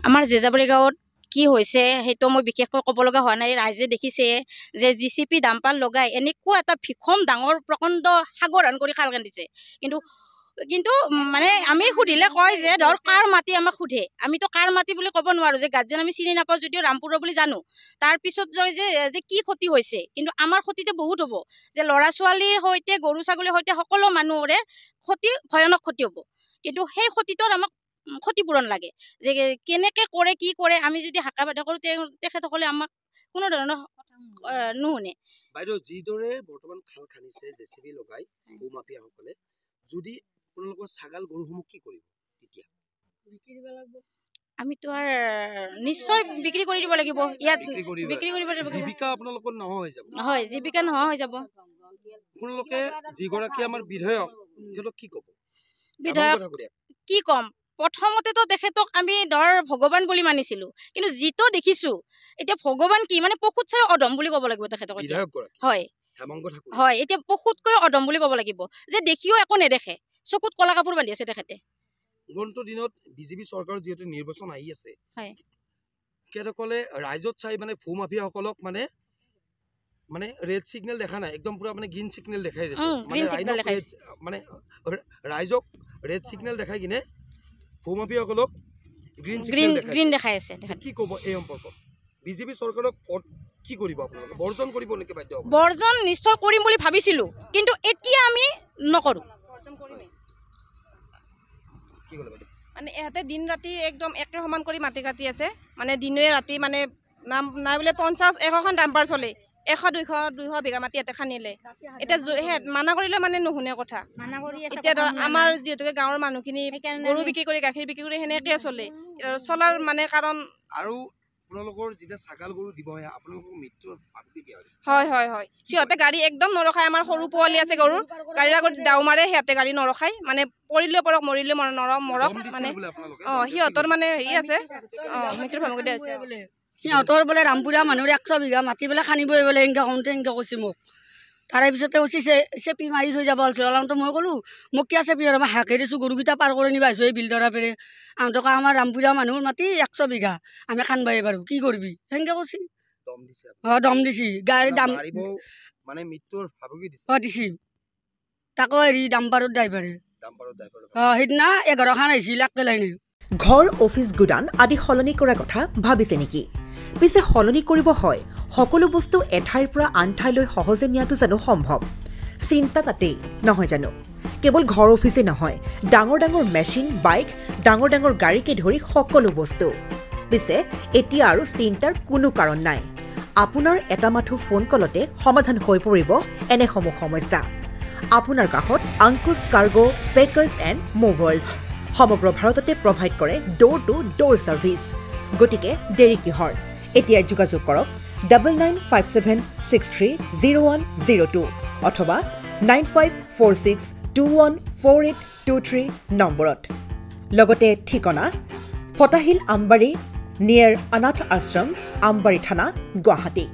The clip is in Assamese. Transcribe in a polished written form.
আমাৰ জেজাবাৰী গাঁৱত কি হৈছে সেইটো মই বিশেষকৈ ক'ব লগা হোৱা নাই। ৰাইজে দেখিছে যে জিচিপি ডাম্পাৰ লগাই এনেকুৱা এটা ভীষণ ডাঙৰ প্ৰকাণ্ড সাগৰ হেন কৰি খাল খান্দিছে। কিন্তু মানে আমি সুধিলে কয় যে ধৰ কাৰ মাটি আমাক সোধে, আমিতো কাৰ মাটি বুলি ক'ব নোৱাৰো, যে গাৰ্জেন আমি চিনি নাপাওঁ যদিও ৰামপুৰৰ বুলি জানো। তাৰপিছত যে কি ক্ষতি হৈছে, কিন্তু আমাৰ ক্ষতিটো বহুত হ'ব, যে ল'ৰা ছোৱালীৰ সৈতে গৰু ছাগলীৰ সৈতে সকলো মানুহৰে ক্ষতি, ভয়ানক ক্ষতি হ'ব। কিন্তু সেই ক্ষতিটোৰ আমাক ক্ষতিপূৰণ লাগে, যে কেনেকে কৰে কি কৰে, আমি যদি হাকা বাধা কৰোঁ তেখেতসকলে আমাক কোনো ধৰণৰ নুশুনে। বাইদেউ যিদৰে বৰ্তমান খাল খান্দিছে জেচিবি লগাই ভূমাফিয়াসকলে, যদি আপোনালোকৰ ছাগাল গৰুসমূহ কি কৰিব তেতিয়া? আমিতো আৰু নিশ্চয় বিক্ৰী কৰি দিব লাগিব, ইয়াত বিক্ৰী কৰিব লাগিব। জীৱিকা আপোনালোকৰ নোহোৱা হৈ যাব। হয়, জীৱিকা নোহোৱা হৈ যাব। আপোনালোকে যিগৰাকী আমাৰ বিধায়ক তেখেতক কি ক'ব? বিধায়ক কি ক'ম, প্ৰথমতেতো তেখেতক আমি ধৰ ভগৱান বুলি মানিছিলো, কিন্তু যিটো দেখিছো এতিয়া ভগৱান কি, মানে পশুত চাই অধম বুলি ক'ব লাগিব তেখেতক। হয় হয়, এতিয়া পশুতকৈ অধম বুলি ক'ব লাগিব, যে দেখিও একো নেদেখে, চকুত কলা কাপোৰ বান্ধি আছে তেখেতে। আগন্তুক দিনত বিজেপি চৰকাৰৰ যিহেতু নিৰ্বাচন আহি আছে, তেখেতসকলে ৰাইজত চাই মানে ভূমাফিয়াসকলক মানে ৰেড সিগনেল দেখা নাই, একদম পুৰা মানে গ্ৰীণ সিগনেল দেখাই দিছে। মানে ৰাইজক ৰেড সিগনেল দেখাই কিনে ভূমাফিয়াসকলক গ্ৰীণ দেখাই আছে। কি ক'ব এই সম্পৰ্কত? বিজেপি চৰকাৰক কি কৰিব আপোনালোকে? বৰ্জন কৰিব নেকি? বাধ্য বৰ্জন নিশ্চয় কৰিম বুলি ভাবিছিলো, কিন্তু এতিয়া আমি নকৰো। মানে ইহঁতে দিন ৰাতি একদম একে সমান কৰি মাটি কাটি আছে, মানে দিনে ৰাতি মানে নাম নাই বোলে 50-100খন ডাম্পাৰ চলে, 100-200 বিঘা মাটি ইয়াতে খান্দিলে। এতিয়া মানা কৰিলে মানে নুশুনে কথা। এতিয়া ধৰ আমাৰ যিহেতুকে গাঁৱৰ মানুহখিনি গৰু বিক্ৰী কৰি গাখীৰ বিক্ৰী কৰি সেনেকে চলে, চলাৰ মানে কাৰণ আৰু আপোনালোকৰ যেতিয়া ছাগাল গৰু দিব হয় আপোনালোকক মৃত্যুৰ ভাবুকি দিয়া হয়। হয় হয়, সিহঁতে গাড়ী একদম নৰখায়। আমাৰ সৰু পোৱালি আছে গৰুৰ, গাড়ীৰ আগত দাও মাৰে, সিহঁতে গাড়ী নৰখায়, মানে পৰিলেও পৰক মৰিলে মৰক, মানে সিহঁতৰ মানে হেৰি আছে, মৃত্যুৰ ভাবুকি দিয়া হৈছে। সিহঁতৰ বোলে ৰামপুৰীয়া মানুহৰ 100 বিঘা মাটি বোলে খানিবই বোলে, এনেকৈ কওঁতে এনেকৈ কৈছে মোক। তাৰে পিছতে কৈছে চেপি মাৰি থৈ যাব লাগিছিল। অলপতো মই ক'লোঁ মোক কিয় চেপি মাৰিম, মই হাকে দিছোঁ, গৰুকেইটা পাৰ কৰি নিব আহিছোঁ এই বিলডৰা পেৰে। আহঁতক আমাৰ ৰামপুৰীয়া মানুহৰ মাটি 100 বিঘা আমি খানবাই পাৰোঁ, কি কৰিবি, সেনেকৈ কৈছে। দম দিছি, গাড়ীৰ দাম মানে মৃত্যুৰ ভাবুকি দিছে। দিছি তাকো হেৰি ডাম্পাৰৰ ড্ৰাইভাৰে। সেইদিনা 11খন আহিছিল একেলাইনে। ঘৰ, অফিচ, গুদান আদি সলনি কৰাৰ কথা ভাবিছে নেকি? পিছে সলনি কৰিব হয়, সকলো বস্তু এঠাইৰ পৰা আন ঠাইলৈ সহজে নিয়াটো জানো সম্ভৱ? চিন্তা তাতেই নহয় জানো? কেৱল ঘৰ অফিচে নহয়, ডাঙৰ ডাঙৰ মেচিন, বাইক, ডাঙৰ ডাঙৰ গাড়ীকে ধৰি সকলো বস্তু। পিছে এতিয়া আৰু চিন্তাৰ কোনো কাৰণ নাই। আপোনাৰ এটা মাথো ফোন কলতে সমাধান হৈ পৰিব এনেসমূহ সমস্যা। আপোনাৰ কাষত আংকুশ কাৰ্গো পেকাৰ্ছ এণ্ড মুভাৰ্ছ সমগ্ৰ ভাৰততে প্ৰভাইড কৰে ডোৰ টু ডোৰ ছাৰ্ভিচ। গতিকে দেৰি কিহৰ? এতিয়া যোগাযোগ কৰক 9957630102 অথবা 9546214823 নম্বৰত। লগতে ঠিকনা ফটাহিল আমবাৰী নিয়েৰ অনাথ আশ্ৰম, আমবাৰী থানা, গুৱাহাটী।